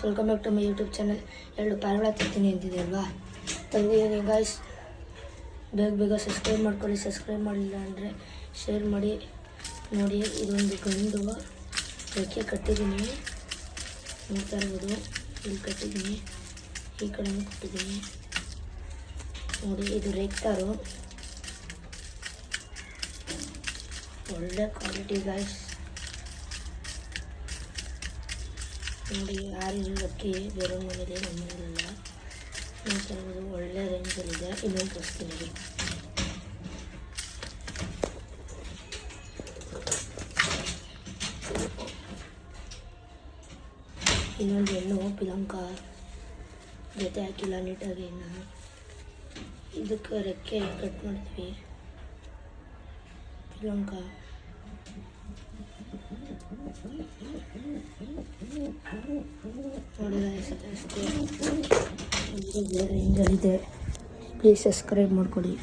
Welcome back to my YouTube channel. 2 ಪ್ಯಾರಗಳ ತಿಂತೀನಿ ಅಂತಿದೆ ಅಲ್ವಾ, ತಂದಿದ್ದೀನಿ ಗಾಯ್ಸ್. ಬೇಗ ಸಬ್ಸ್ಕ್ರೈಬ್ ಮಾಡ್ಕೊಳ್ಳಿ. ಸಬ್ಸ್ಕ್ರೈಬ್ ಮಾಡಿಲ್ಲ ಅಂದರೆ ಶೇರ್ ಮಾಡಿ. ನೋಡಿ, ಇದೊಂದು ಗಂಡು ರೆಕ್ಕೆ ಕಟ್ಟಿದ್ದೀನಿ, ನೋಡ್ತಾ ಇರ್ಬೋದು. ಇಲ್ಲಿ ಕಟ್ಟಿದ್ದೀನಿ, ಈ ಕಡೆನೂ ಕಟ್ಟಿದ್ದೀನಿ ನೋಡಿ. ಇದು ರೆಕ್ಟಾರು, ಒಳ್ಳೆ ಕ್ವಾಲಿಟಿ ಗಾಯ್ಸ್. ನೋಡಿ, ಯಾರಿಗೂ ಅಕ್ಕಿ ಬೇರೆ ಮನೇಲಿ ನಮ್ಮನೆಲ್ಲ ನೋಡ್ತಾ ಇರ್ಬೋದು. ಒಳ್ಳೆ ರೇಂಜಲ್ಲಿದೆ. ಇನ್ನೊಂದು ತೋರಿಸ್ತೀನಿ. ಇನ್ನೊಂದು ಹೆಣ್ಣು ಪಿಲಂಕ ಜೊತೆ ಹಾಕಿಲ್ಲ ನೀಟಾಗಿ. ಇನ್ನು ಇದಕ್ಕೆ ರೆಕ್ಕೆ ಕಟ್ ಮಾಡ್ತೀವಿ. ಪಿಲಂಕ ನೋಡಿ ಅಷ್ಟೇ ರೇಂಜಲ್ಲಿದೆ. ಪ್ಲೀಸ್ ಸಬ್ಸ್ಕ್ರೈಬ್ ಮಾಡ್ಕೊಳ್ಳಿ.